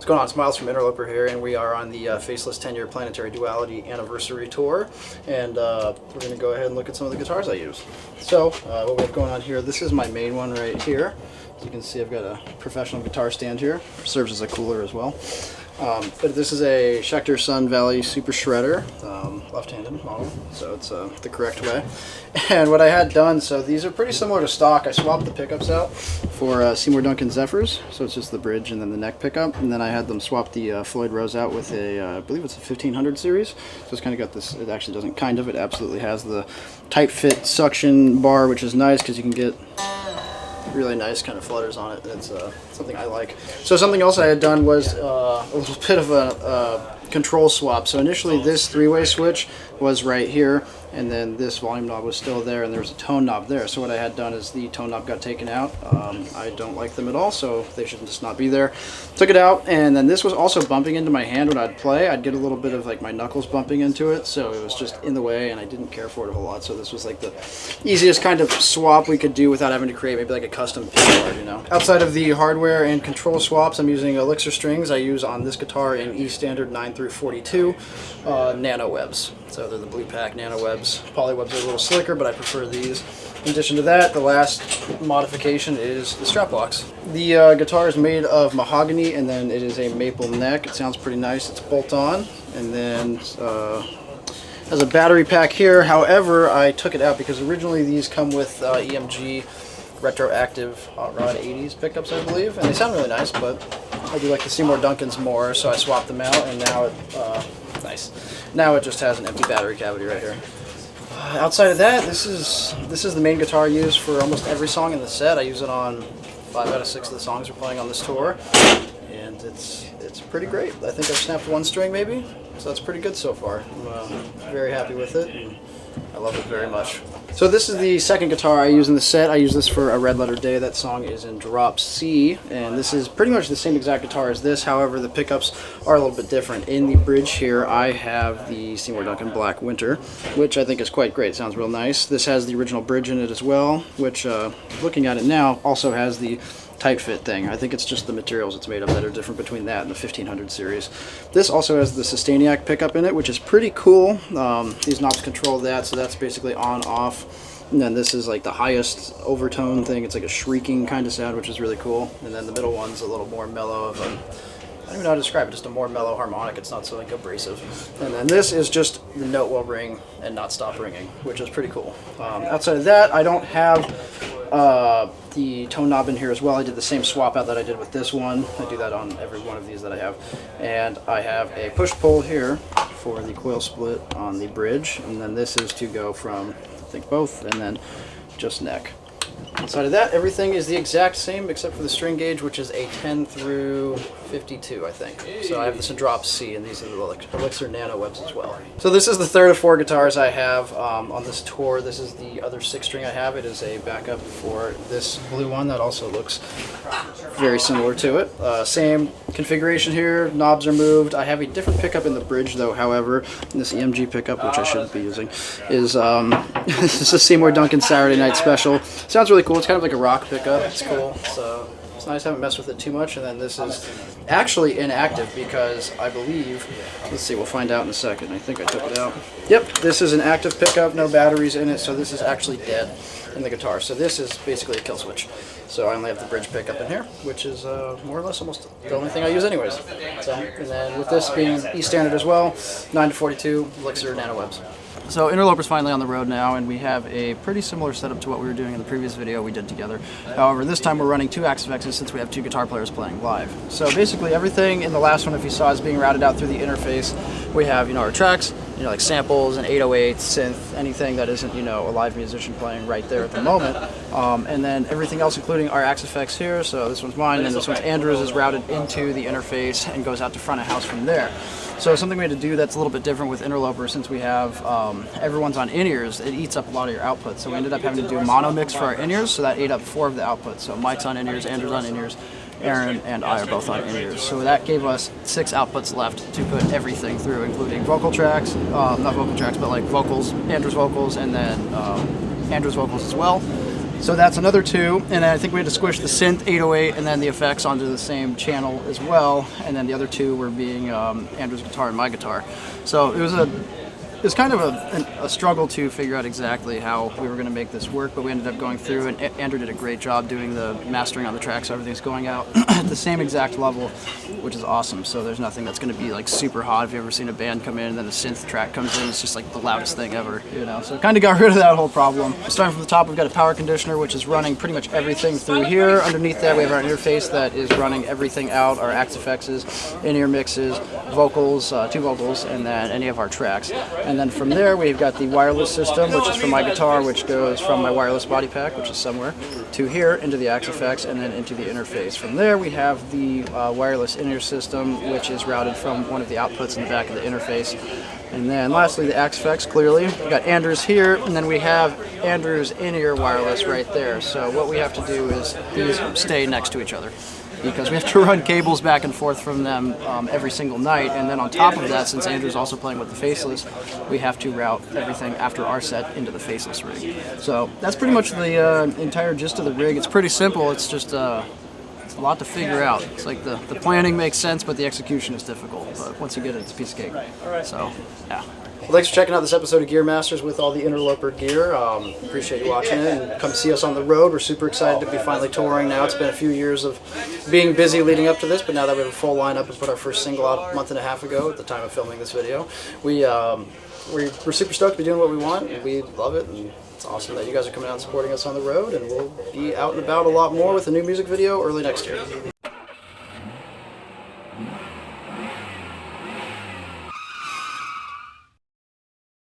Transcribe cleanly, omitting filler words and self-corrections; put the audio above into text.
What's going on? It's Miles from Interloper here, and we are on the Faceless 10-year Planetary Duality Anniversary Tour, and we're going to go ahead and look at some of the guitars I use. So, what we have going on here, this is my main one right here. As you can see, I've got a professional guitar stand here. It serves as a cooler as well. But this is a Schecter Sun Vale Super Shredder, left-handed model, so it's the correct way. And what I had done, so these are pretty similar to stock. I swapped the pickups out for Seymour Duncan Zephyrs, so it's just the bridge and then the neck pickup. And then I had them swap the Floyd Rose out with a, I believe it's a 1500 series. So it's kind of got this, it actually doesn't kind of, it absolutely has the tight fit suction bar, which is nice because you can get really nice kind of flutters on it. It's something I like. So something else I had done was a little bit of a control swap. So initially this three-way switch was right here, and then this volume knob was still there, and there was a tone knob there. So what I had done is the tone knob got taken out. I don't like them at all, so they should just not be there. Took it out, and then this was also bumping into my hand when I'd play. I'd get a little bit of like my knuckles bumping into it, so it was just in the way, and I didn't care for it a whole lot. So this was like the easiest kind of swap we could do without having to create maybe like a custom pin board, you know. Outside of the hardware and control swaps, I'm using Elixir strings. I use on this guitar in E standard 9 through 42 nano webs. So they're the Blue Pack nano webs. Poly webs are a little slicker, but I prefer these. In addition to that, the last modification is the strap locks. The guitar is made of mahogany, and then it is a maple neck. It sounds pretty nice. It's bolt-on, and then has a battery pack here. However, I took it out because originally these come with EMG retroactive Hot Rod 80s pickups, I believe, and they sound really nice, but I do like the Seymour Duncans more, so I swapped them out, and now it, nice. Now it just has an empty battery cavity right here. Outside of that, this is the main guitar I use for almost every song in the set. I use it on 5 out of 6 of the songs we're playing on this tour, and it's pretty great. I think I've snapped one string maybe, so that's pretty good so far. I'm very happy with it, and I love it very much. So this is the second guitar I use in the set. I use this for A Red Letter Day. That song is in drop C, and this is pretty much the same exact guitar as this. However, the pickups are a little bit different. In the bridge here, I have the Seymour Duncan Black Winter, which I think is quite great. It sounds real nice. This has the original bridge in it as well, which, looking at it now, also has the tight fit thing. I think it's just the materials it's made of that are different between that and the 1500 series. This also has the Sustainiac pickup in it, which is pretty cool. These knobs control that, so that's basically on off. And then this is like the highest overtone thing. It's like a shrieking kind of sound, which is really cool. And then the middle one's a little more mellow of a, I don't even know how to describe it, just a more mellow harmonic. It's not so like abrasive. And then this is just the note will ring and not stop ringing, which is pretty cool. Outside of that, I don't have the tone knob in here as well. I did the same swap out that I did with this one. I do that on every one of these that I have. And I have a push-pull here for the coil split on the bridge. And then this is to go from, I think, both, and then just neck. Outside of that, everything is the exact same except for the string gauge, which is a 10 through 52, I think. So I have this in drop C, and these are the Elixir nano webs as well. So this is the third of 4 guitars I have on this tour. This is the other 6 string I have. It is a backup for this blue one that also looks very similar to it. Same configuration here. Knobs are moved. I have a different pickup in the bridge though, however. This EMG pickup, which I shouldn't be using, is this is a Seymour Duncan Saturday Night Special. Sounds really cool. It's kind of like a rock pickup. It's cool. So it's nice. I haven't messed with it too much. And then this is actually inactive because I believe, let's see, we'll find out in a second. I think I took it out. Yep, this is an active pickup, no batteries in it, so this is actually dead in the guitar. So this is basically a kill switch. So I only have the bridge pickup in here, which is more or less almost the only thing I use anyways. So, and then with this being E standard as well, 9 to 42 Elixir nano webs. So Interloper's finally on the road now, and we have a pretty similar setup to what we were doing in the previous video we did together. However, this time we're running 2 Axifexes since we have 2 guitar players playing live. So basically everything in the last one, if you saw, is being routed out through the interface. We have, our tracks, like samples and 808s, synth, anything that isn't, a live musician playing right there at the moment. And then everything else, including our Axifex here. So this one's mine, and this one's Andrew's, is routed into the interface and goes out to front of house from there. So something we had to do that's a little bit different with Interloper, since we have everyone's on in-ears, it eats up a lot of your outputs. So we ended up having to do mono mix for our in-ears, so that ate up 4 of the outputs. So Mike's on in-ears, Andrew's on in-ears, Aaron and I are both on in-ears. So that gave us 6 outputs left to put everything through, including vocal tracks, not vocal tracks, but like vocals, Andrew's vocals, and then Andrew's vocals as well. So that's another 2, and then I think we had to squish the synth 808 and then the effects onto the same channel as well, and then the other 2 were being Andrew's guitar and my guitar. So it was kind of a struggle to figure out exactly how we were going to make this work, but we ended up going through, and Andrew did a great job doing the mastering on the track, so everything's going out at the same exact level, which is awesome. So there's nothing that's going to be like super hot. If you've ever seen a band come in and then a synth track comes in, it's just like the loudest thing ever, you know. So kind of got rid of that whole problem. Starting from the top, we've got a power conditioner, which is running pretty much everything through here. Underneath that, we have our interface that is running everything out, our Axe effects, in-ear mixes, vocals, 2 vocals, and then any of our tracks. And then from there, we've got the wireless system, which is for my guitar, which goes from my wireless body pack, which is somewhere, to here, into the Axe effects, and then into the interface. From there, we have the wireless in-ear system, which is routed from one of the outputs in the back of the interface. And then lastly, the Axe effects, clearly. We've got Andrew's here, and then we have Andrew's in-ear wireless right there. So what we have to do is these stay next to each other, because we have to run cables back and forth from them every single night. And then on top of that, since Andrew's also playing with the Faceless, we have to route everything after our set into the Faceless rig. So that's pretty much the entire gist of the rig. It's pretty simple. It's just it's a lot to figure out. It's like the planning makes sense, but the execution is difficult. But once you get it, it's a piece of cake. So, yeah. Well, thanks for checking out this episode of Gear Masters with all the Interloper gear. Appreciate you watching it, and come see us on the road. We're super excited to be finally touring now. It's been a few years of being busy leading up to this, but now that we have a full lineup and put our first single out a month and a half ago at the time of filming this video, we're super stoked to be doing what we want, and we love it. And it's awesome that you guys are coming out and supporting us on the road, and we'll be out and about a lot more with a new music video early next year.